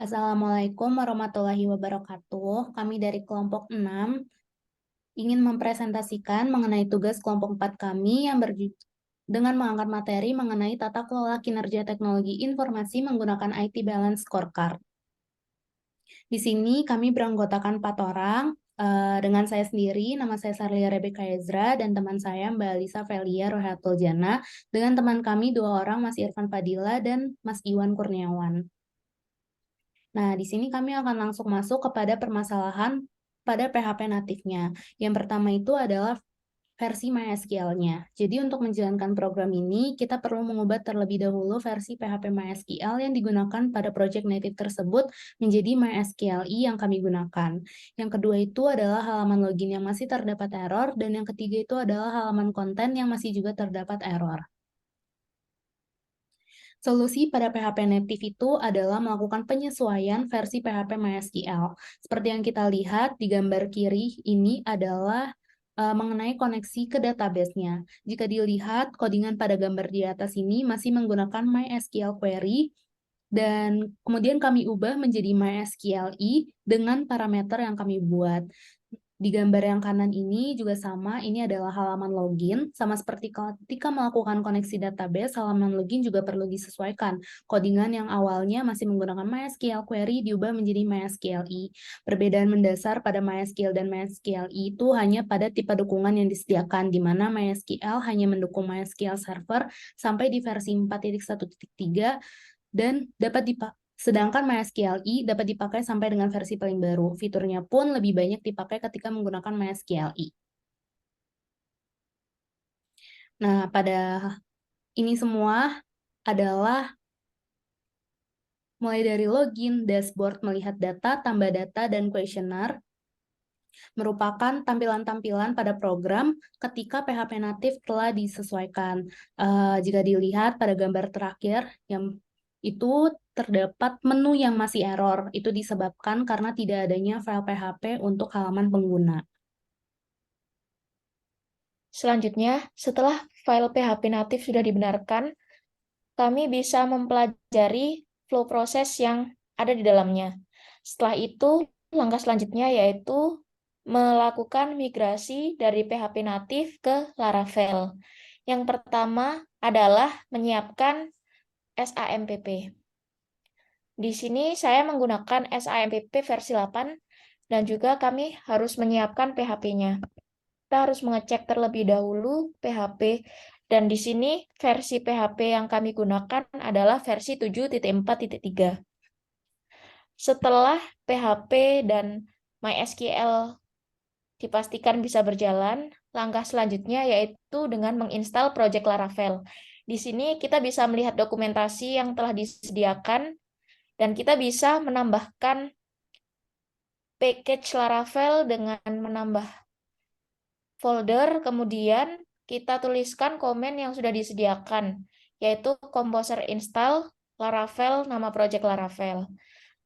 Assalamualaikum warahmatullahi wabarakatuh. Kami dari kelompok 6 ingin mempresentasikan mengenai tugas kelompok 4 kami yang dengan mengangkat materi mengenai tata kelola kinerja teknologi informasi menggunakan IT Balance Scorecard. Di sini kami beranggotakan 4 orang, dengan saya sendiri, nama saya Sarlia Rebecca Ezra, dan teman saya Mbak Alisa Velia Rohatul Jana, dengan teman kami 2 orang, Mas Irfan Fadila dan Mas Iwan Kurniawan. Nah, di sini kami akan langsung masuk kepada permasalahan pada PHP natifnya. Yang pertama itu adalah versi MySQL-nya. Jadi untuk menjalankan program ini, kita perlu mengubah terlebih dahulu versi PHP MySQL yang digunakan pada project native tersebut menjadi MySQLi yang kami gunakan. Yang kedua itu adalah halaman login yang masih terdapat error, dan yang ketiga itu adalah halaman konten yang masih juga terdapat error. Solusi pada PHP native itu adalah melakukan penyesuaian versi PHP MySQL. Seperti yang kita lihat di gambar kiri ini adalah mengenai koneksi ke database-nya. Jika dilihat, kodingan pada gambar di atas ini masih menggunakan MySQL query, dan kemudian kami ubah menjadi MySQLi dengan parameter yang kami buat. Di gambar yang kanan ini juga sama, ini adalah halaman login. Sama seperti ketika melakukan koneksi database, halaman login juga perlu disesuaikan. Kodingan yang awalnya masih menggunakan MySQL query diubah menjadi MySQLi. Perbedaan mendasar pada MySQL dan MySQLi itu hanya pada tipe dukungan yang disediakan, di mana MySQL hanya mendukung MySQL Server sampai di versi 4.1.3 dan dapat dipakai. Sedangkan MySQLi dapat dipakai sampai dengan versi paling baru. Fiturnya pun lebih banyak dipakai ketika menggunakan MySQLi. Nah, pada ini semua adalah mulai dari login, dashboard, melihat data, tambah data, dan questionnaire, merupakan tampilan-tampilan pada program ketika PHP natif telah disesuaikan. Jika dilihat pada gambar terakhir, yang itu terdapat menu yang masih error. Itu disebabkan karena tidak adanya file PHP untuk halaman pengguna. Selanjutnya, setelah file PHP natif sudah dibenarkan, kami bisa mempelajari flow proses yang ada di dalamnya. Setelah itu, langkah selanjutnya yaitu melakukan migrasi dari PHP natif ke Laravel. Yang pertama adalah menyiapkan SAMPP. Di sini saya menggunakan SAMPP versi 8 dan juga kami harus menyiapkan PHP-nya. Kita harus mengecek terlebih dahulu PHP, dan di sini versi PHP yang kami gunakan adalah versi 7.4.3. Setelah PHP dan MySQL dipastikan bisa berjalan, langkah selanjutnya yaitu dengan menginstal Project Laravel. Di sini kita bisa melihat dokumentasi yang telah disediakan, dan kita bisa menambahkan package Laravel dengan menambah folder, kemudian kita tuliskan komen yang sudah disediakan, yaitu composer install Laravel, nama project Laravel.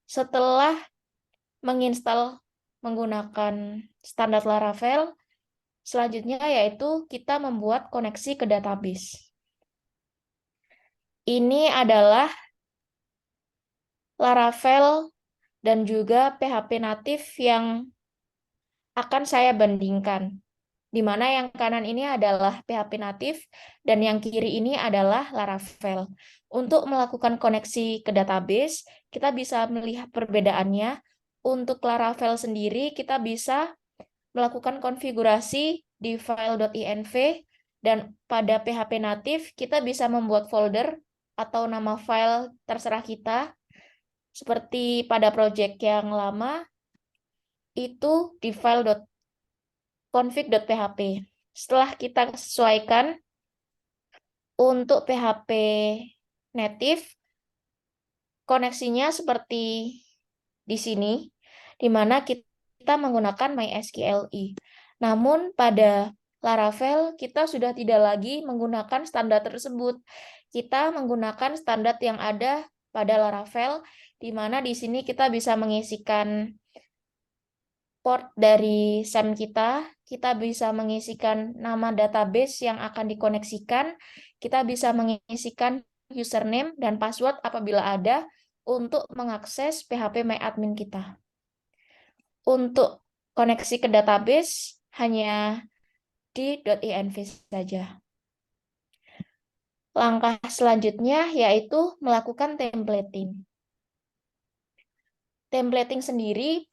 Setelah menginstal menggunakan standar Laravel, selanjutnya yaitu kita membuat koneksi ke database. Ini adalah Laravel dan juga PHP natif yang akan saya bandingkan, di mana yang kanan ini adalah PHP natif dan yang kiri ini adalah Laravel. Untuk melakukan koneksi ke database, kita bisa melihat perbedaannya. Untuk Laravel sendiri, kita bisa melakukan konfigurasi di file.inv, dan pada PHP natif, kita bisa membuat folder atau nama file terserah kita. Seperti pada project yang lama, itu di file.config.php. Setelah kita sesuaikan untuk PHP native, koneksinya seperti di sini, di mana kita menggunakan MySQLi. Namun pada Laravel, kita sudah tidak lagi menggunakan standar tersebut. Kita menggunakan standar yang ada pada Laravel, di mana di sini kita bisa mengisikan port dari SAM kita bisa mengisikan nama database yang akan dikoneksikan, kita bisa mengisikan username dan password apabila ada, untuk mengakses php-myadmin kita. Untuk koneksi ke database hanya di .env saja. Langkah selanjutnya yaitu melakukan templating. Templating sendiri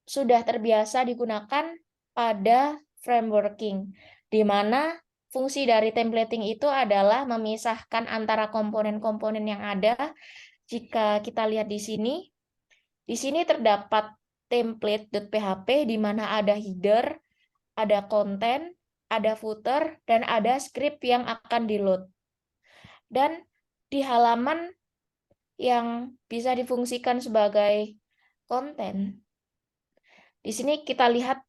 sudah terbiasa digunakan pada frameworking, di mana fungsi dari templating itu adalah memisahkan antara komponen-komponen yang ada. Jika kita lihat di sini terdapat template.php di mana ada header, ada konten, ada footer, dan ada script yang akan di-load. Dan di halaman yang bisa difungsikan sebagai konten, di sini kita lihat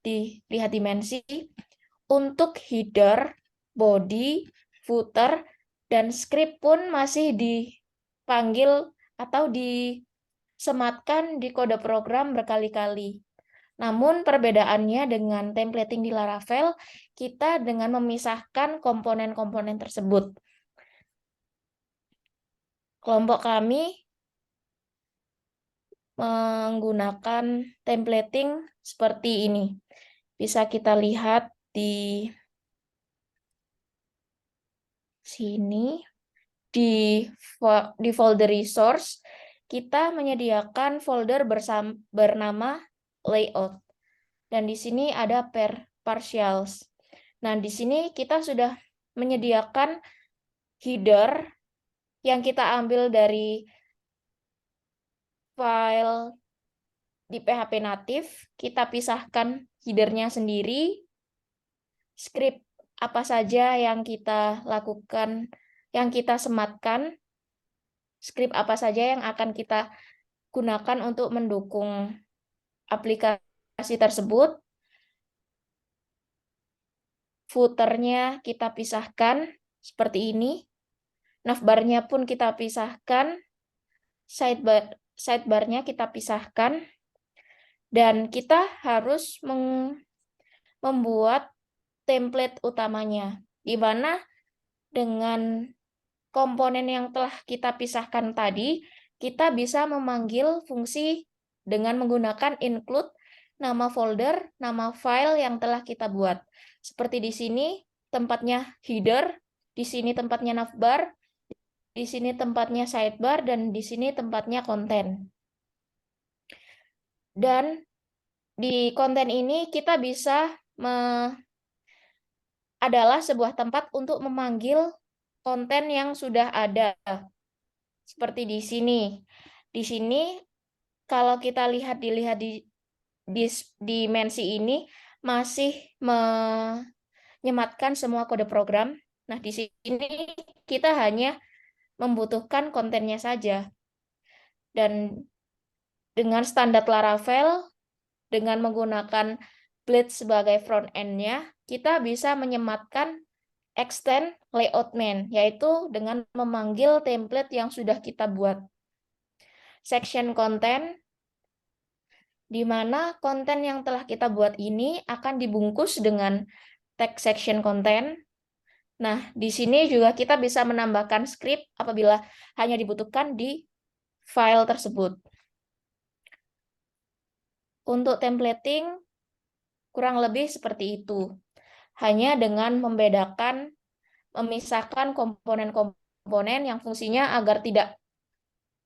dimensi untuk header, body, footer, dan script pun masih dipanggil atau disematkan di kode program berkali-kali. Namun perbedaannya dengan templating di Laravel, kita dengan memisahkan komponen-komponen tersebut. Kelompok kami menggunakan templating seperti ini. Bisa kita lihat di sini, di folder resource, kita menyediakan folder bernama layout. Dan di sini ada partials. Nah, di sini kita sudah menyediakan header yang kita ambil dari file di PHP natif, kita pisahkan headernya sendiri, script apa saja yang kita lakukan, yang kita sematkan, script apa saja yang akan kita gunakan untuk mendukung aplikasi tersebut. Footernya kita pisahkan seperti ini. Navbarnya pun kita pisahkan. Sidebarnya kita pisahkan. Dan kita harus membuat template utamanya, di mana dengan komponen yang telah kita pisahkan tadi, kita bisa memanggil fungsi dengan menggunakan include nama folder, nama file yang telah kita buat. Seperti di sini tempatnya header, di sini tempatnya navbar, di sini tempatnya sidebar, dan di sini tempatnya konten. Dan di konten ini kita bisa adalah sebuah tempat untuk memanggil konten yang sudah ada. Seperti di sini. Di sini kalau kita dilihat di dimensi ini masih menyematkan semua kode program. Nah, di sini kita hanya membutuhkan kontennya saja. Dan dengan standar Laravel, dengan menggunakan Blade sebagai front end-nya, kita bisa menyematkan extend layout main, yaitu dengan memanggil template yang sudah kita buat. Section content, di mana konten yang telah kita buat ini akan dibungkus dengan tag section content. Nah, di sini juga kita bisa menambahkan script apabila hanya dibutuhkan di file tersebut. Untuk templating, kurang lebih seperti itu. Hanya dengan memisahkan komponen-komponen yang fungsinya agar tidak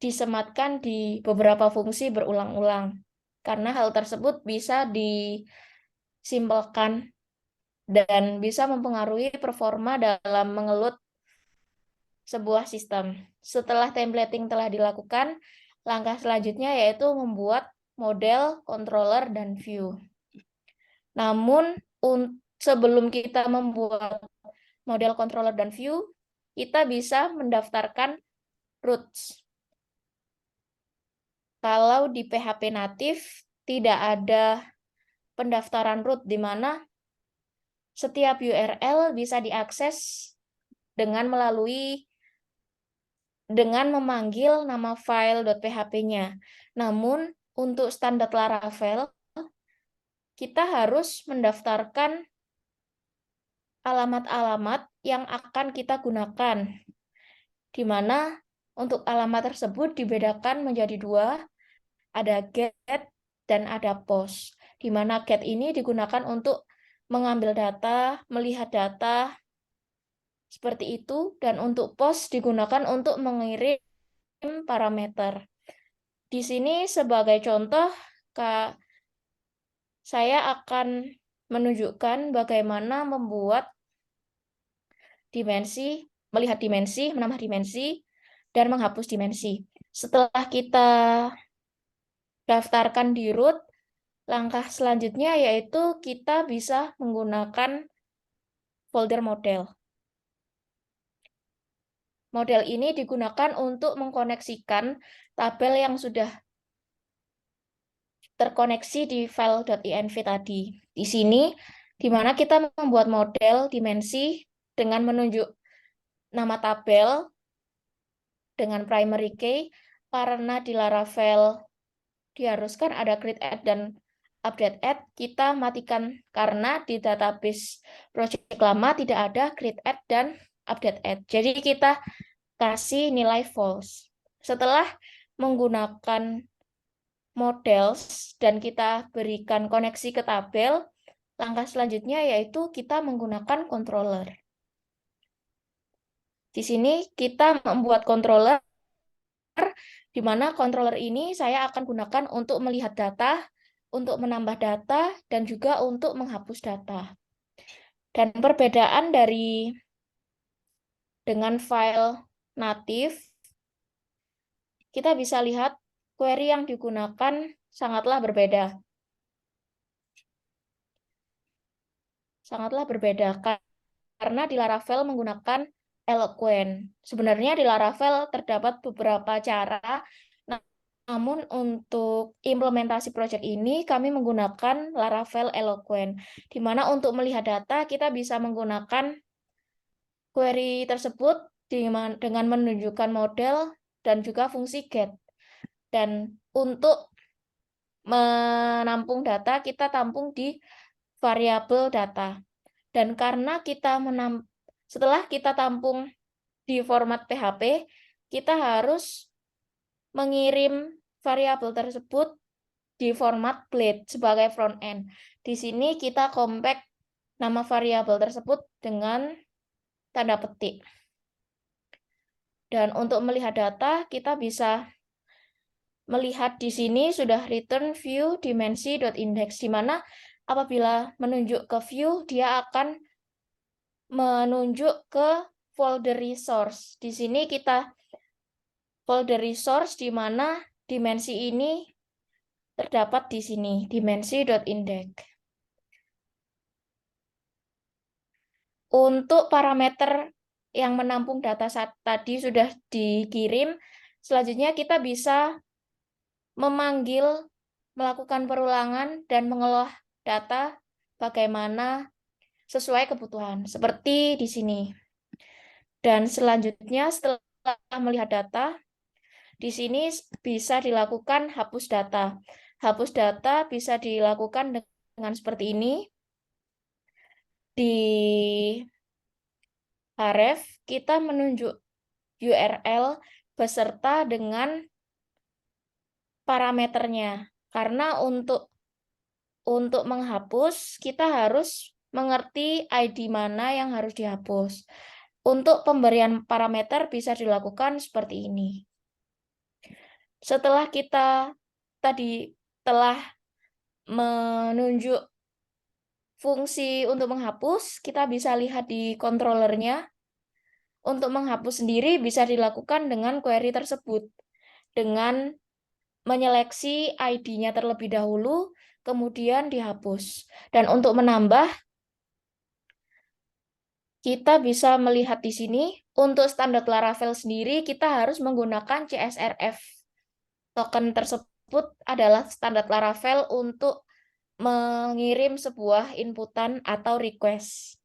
disematkan di beberapa fungsi berulang-ulang. Karena hal tersebut bisa disimpelkan dan bisa mempengaruhi performa dalam mengeload sebuah sistem. Setelah templating telah dilakukan, langkah selanjutnya yaitu membuat model, controller, dan view. Namun, sebelum kita membuat model, controller, dan view, kita bisa mendaftarkan roots. Kalau di PHP natif tidak ada pendaftaran root, di mana setiap URL bisa diakses dengan memanggil nama file.php-nya. Namun, untuk standar Laravel, kita harus mendaftarkan alamat-alamat yang akan kita gunakan, di mana Untuk alamat tersebut dibedakan menjadi dua, ada get dan ada post. Di mana get ini digunakan untuk mengambil data, melihat data, seperti itu, dan untuk post digunakan untuk mengirim parameter. Di sini sebagai contoh, saya akan menunjukkan bagaimana membuat dimensi, melihat dimensi, menambah dimensi, dan menghapus dimensi. Setelah kita daftarkan di root, langkah selanjutnya yaitu kita bisa menggunakan folder model. Model ini digunakan untuk mengkoneksikan tabel yang sudah terkoneksi di file.inv tadi. Di sini, di mana kita membuat model dimensi dengan menunjuk nama tabel dengan primary key, karena di Laravel diharuskan ada create add dan update add, kita matikan karena di database project lama tidak ada create add dan update add. Jadi kita kasih nilai false. Setelah menggunakan models dan kita berikan koneksi ke tabel, langkah selanjutnya yaitu kita menggunakan controller. Di sini kita membuat controller, di mana controller ini saya akan gunakan untuk melihat data, untuk menambah data, dan juga untuk menghapus data. Dan perbedaan dengan file native, kita bisa lihat query yang digunakan sangatlah berbeda. Sangatlah berbeda karena di Laravel menggunakan Eloquent. Sebenarnya di Laravel terdapat beberapa cara, namun untuk implementasi project ini kami menggunakan Laravel Eloquent, di mana untuk melihat data kita bisa menggunakan query tersebut dengan menunjukkan model dan juga fungsi get. Dan untuk menampung data, kita tampung di variabel data. Dan karena setelah kita tampung di format PHP, kita harus mengirim variabel tersebut di format blade sebagai front end. Di sini kita compact nama variabel tersebut dengan tanda petik. Dan untuk melihat data, kita bisa melihat di sini sudah return view dimensi.index, di mana apabila menunjuk ke view, dia akan menunjuk ke folder resource. Di sini kita folder resource di mana dimensi ini terdapat di sini, dimensi.index. Untuk parameter yang menampung data saat tadi sudah dikirim, selanjutnya kita bisa memanggil, melakukan perulangan, dan mengolah data bagaimana sesuai kebutuhan, seperti di sini. Dan selanjutnya setelah melihat data, di sini bisa dilakukan hapus data. Hapus data bisa dilakukan dengan seperti ini. Di href, kita menunjuk URL beserta dengan parameternya. Karena untuk menghapus, kita harus mengerti ID mana yang harus dihapus. Untuk pemberian parameter bisa dilakukan seperti ini. Setelah kita tadi telah menunjuk fungsi untuk menghapus, kita bisa lihat di controllernya. Untuk menghapus sendiri bisa dilakukan dengan query tersebut, dengan menyeleksi ID-nya terlebih dahulu, kemudian dihapus. Dan untuk menambah, kita bisa melihat di sini, untuk standar Laravel sendiri, kita harus menggunakan CSRF. Token tersebut adalah standar Laravel untuk mengirim sebuah inputan atau request.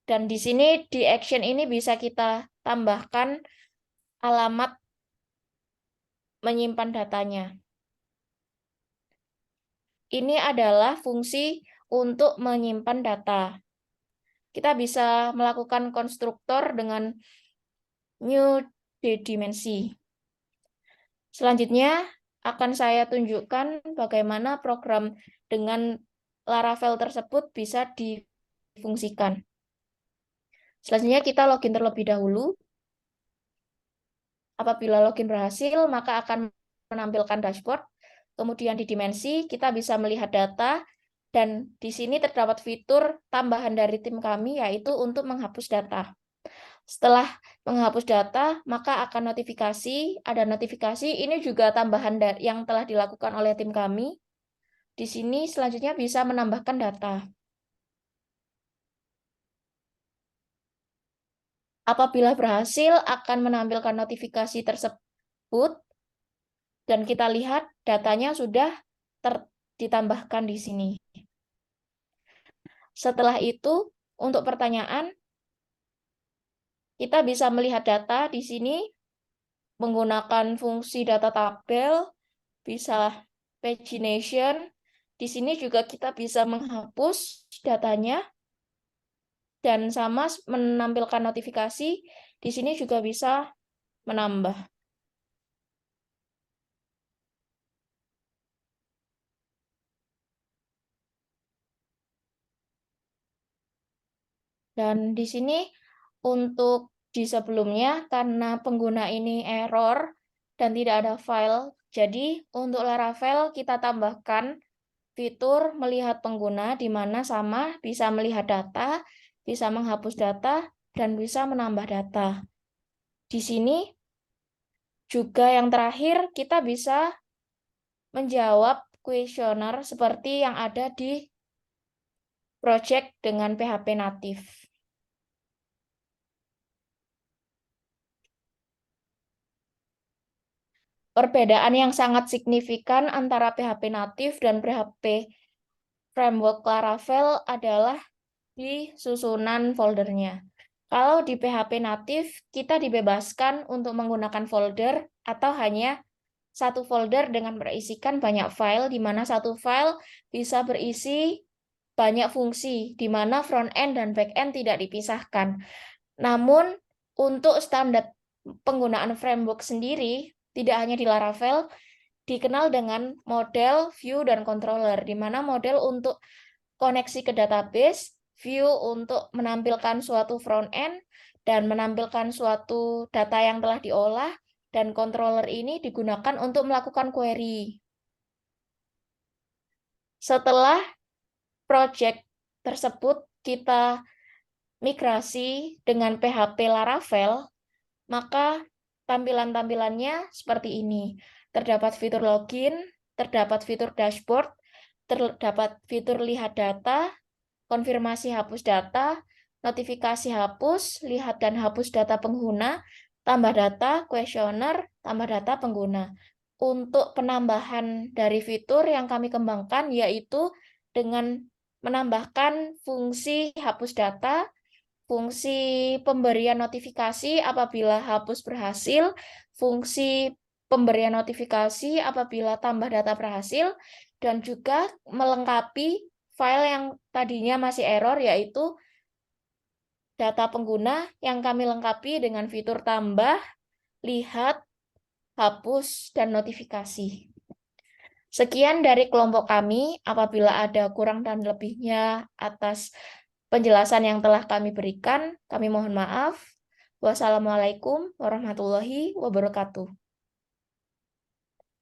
Dan di sini di action ini bisa kita tambahkan alamat menyimpan datanya. Ini adalah fungsi untuk menyimpan data. Kita bisa melakukan konstruktor dengan new dimensi. Selanjutnya akan saya tunjukkan bagaimana program dengan Laravel tersebut bisa difungsikan. Selanjutnya kita login terlebih dahulu. Apabila login berhasil, maka akan menampilkan dashboard. Kemudian di dimensi kita bisa melihat data, dan di sini terdapat fitur tambahan dari tim kami, yaitu untuk menghapus data. Setelah menghapus data, maka akan notifikasi, ada notifikasi, ini juga tambahan yang telah dilakukan oleh tim kami. Di sini selanjutnya bisa menambahkan data. Apabila berhasil, akan menampilkan notifikasi tersebut, dan kita lihat datanya sudah ditambahkan di sini. Setelah itu, untuk pertanyaan, kita bisa melihat data di sini menggunakan fungsi data tabel, bisa pagination. Di sini juga kita bisa menghapus datanya, dan sama menampilkan notifikasi. Di sini juga bisa menambah. Dan di sini untuk di sebelumnya, karena pengguna ini error dan tidak ada file, jadi untuk Laravel kita tambahkan fitur melihat pengguna, di mana sama bisa melihat data, bisa menghapus data, dan bisa menambah data. Di sini juga yang terakhir, kita bisa menjawab kuesioner seperti yang ada di project dengan PHP natif. Perbedaan yang sangat signifikan antara PHP natif dan PHP framework Laravel adalah di susunan foldernya. Kalau di PHP natif, kita dibebaskan untuk menggunakan folder atau hanya satu folder dengan berisikan banyak file, di mana satu file bisa berisi banyak fungsi, di mana front-end dan back-end tidak dipisahkan. Namun, untuk standar penggunaan framework sendiri, tidak hanya di Laravel, dikenal dengan model, view, dan controller, di mana model untuk koneksi ke database, view untuk menampilkan suatu front-end, dan menampilkan suatu data yang telah diolah, dan controller ini digunakan untuk melakukan query. Setelah project tersebut kita migrasi dengan PHP Laravel, maka tampilan-tampilannya seperti ini. Terdapat fitur login, terdapat fitur dashboard, terdapat fitur lihat data, konfirmasi hapus data, notifikasi hapus, lihat dan hapus data pengguna, tambah data, kuesioner, tambah data pengguna. Untuk penambahan dari fitur yang kami kembangkan, yaitu dengan menambahkan fungsi hapus data, fungsi pemberian notifikasi apabila hapus berhasil, fungsi pemberian notifikasi apabila tambah data berhasil, dan juga melengkapi file yang tadinya masih error, yaitu data pengguna yang kami lengkapi dengan fitur tambah, lihat, hapus, dan notifikasi. Sekian dari kelompok kami. Apabila ada kurang dan lebihnya atas penjelasan yang telah kami berikan, kami mohon maaf. Wassalamualaikum warahmatullahi wabarakatuh.